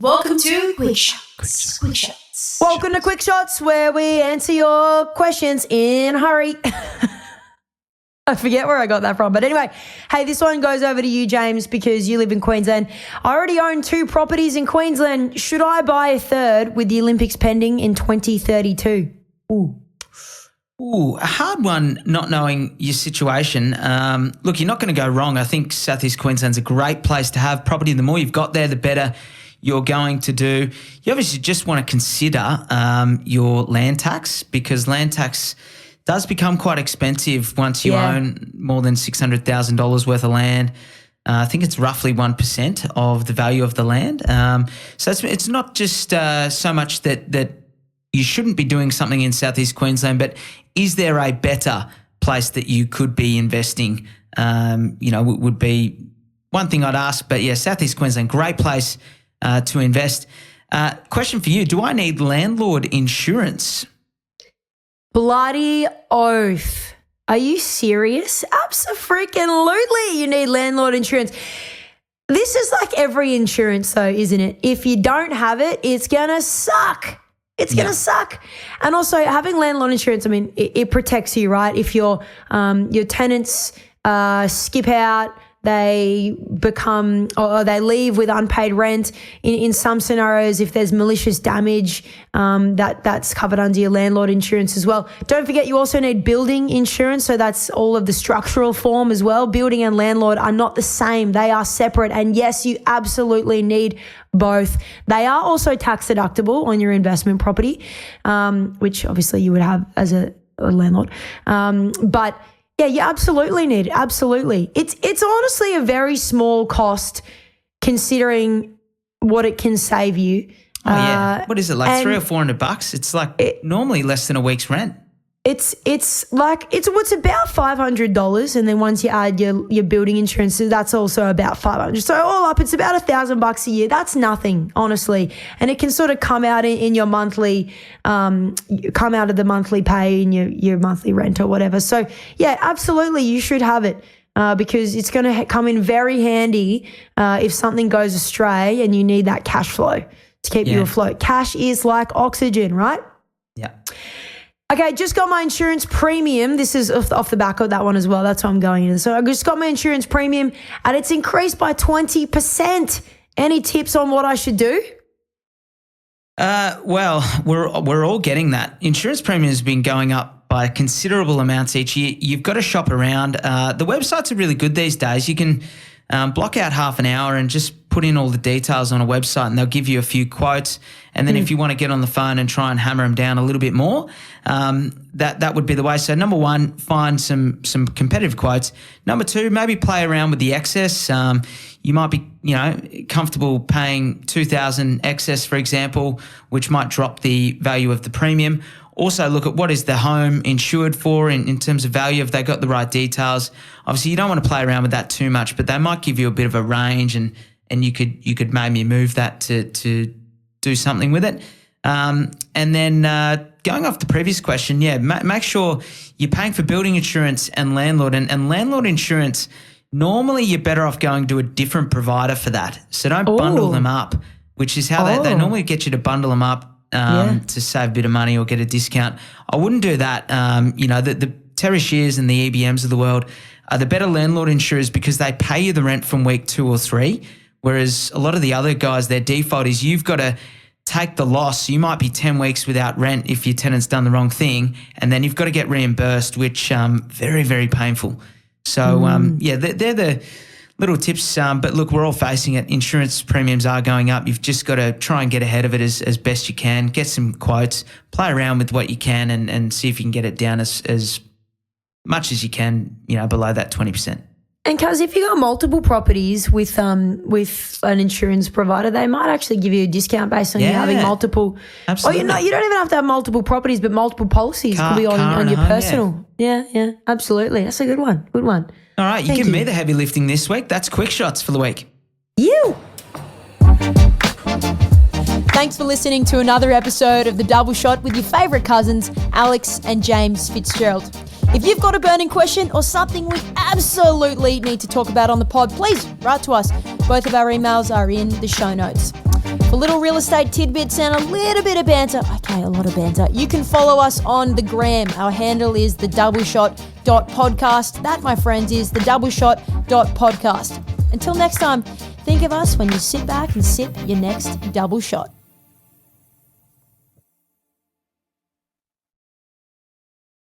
Welcome to Quickshots. Welcome to Quickshots, where we answer your questions in a hurry. I forget where I got that from. But anyway, hey, this one goes over to you, James, because you live in Queensland. I already own 2 properties in Queensland. Should I buy a third with the Olympics pending in 2032? Ooh, a hard one, not knowing your situation. Look, you're not going to go wrong. I think South East Queensland's a great place to have property. The more you've got there, the better you're going to do. You obviously just want to consider your land tax, because land tax does become quite expensive once you own more than $600,000 worth of land. I think it's roughly 1% of the value of the land. So it's not just so much that you shouldn't be doing something in South East Queensland, but is there a better place that you could be investing? Would be one thing I'd ask. But yeah, South East Queensland, great place to invest. Question for you: do I need landlord insurance? Bloody oath. Are you serious? Abso-freaking-lutely you need landlord insurance. This is like every insurance though, isn't it? If you don't have it, it's going to suck. It's going to suck. And also having landlord insurance, I mean, it protects you, right? If your tenants skip out, they become or they leave with unpaid rent. In some scenarios, if there's malicious damage, that's covered under your landlord insurance as well. Don't forget, you also need building insurance. So that's all of the structural form as well. Building and landlord are not the same. They are separate. And yes, you absolutely need both. They are also tax deductible on your investment property, which obviously you would have as a landlord. But yeah, you absolutely need it. Absolutely. It's honestly a very small cost considering what it can save you. Oh, yeah. What is it, like $300 or $400? It's like normally less than a week's rent. It's about $500, and then once you add your building insurance, that's also about $500. So all up, it's about $1,000 a year. That's nothing, honestly, and it can sort of come out in your monthly, come out of the monthly pay in your monthly rent or whatever. So yeah, absolutely, you should have it. Because it's going to come in very handy if something goes astray and you need that cash flow to keep you afloat. Cash is like oxygen, right? Yeah. Okay, just got my insurance premium. This is off the back of that one as well. That's what I'm going into. So I just got my insurance premium and it's increased by 20%. Any tips on what I should do? Well, we're all getting that. Insurance premium has been going up by considerable amounts each year. You've got to shop around. The websites are really good these days. You can block out half an hour and just put in all the details on a website, and they'll give you a few quotes. And then if you want to get on the phone and try and hammer them down a little bit more, that would be the way. So number one, find some competitive quotes. Number two, maybe play around with the excess. You might be, comfortable paying $2,000 excess, for example, which might drop the value of the premium. Also look at what is the home insured for in terms of value, if they got the right details. Obviously, you don't want to play around with that too much, but they might give you a bit of a range, and you could maybe move that to do something with it. And then going off the previous question, make sure you're paying for building insurance and landlord. And landlord insurance, normally you're better off going to a different provider for that. So don't bundle them up, which is how they normally get you to bundle them up to save a bit of money or get a discount. I wouldn't do that. The Terry Shears and the EBMs of the world are the better landlord insurers because they pay you the rent from week 2 or 3, whereas a lot of the other guys, their default is you've got to take the loss. You might be 10 weeks without rent if your tenant's done the wrong thing, and then you've got to get reimbursed, which very, very painful. So, they're the little tips. But look, we're all facing it. Insurance premiums are going up. You've just got to try and get ahead of it as best you can. Get some quotes, play around with what you can, and see if you can get it down as much as you can, below that 20%. And because if you got multiple properties with an insurance provider, they might actually give you a discount based on you having multiple. Absolutely. Or you don't even have to have multiple properties, but multiple policies could be on your personal. Yeah, absolutely. That's a good one. Good one. All right, you give me the heavy lifting this week. That's Quickshots for the week. You. Thanks for listening to another episode of The Double Shot with your favourite cousins, Alex and James Fitzgerald. If you've got a burning question or something we absolutely need to talk about on the pod, please write to us. Both of our emails are in the show notes. For little real estate tidbits and a little bit of banter, okay, a lot of banter, you can follow us on the gram. Our handle is thedoubleshot.podcast. That, my friends, is thedoubleshot.podcast. Until next time, think of us when you sit back and sip your next double shot.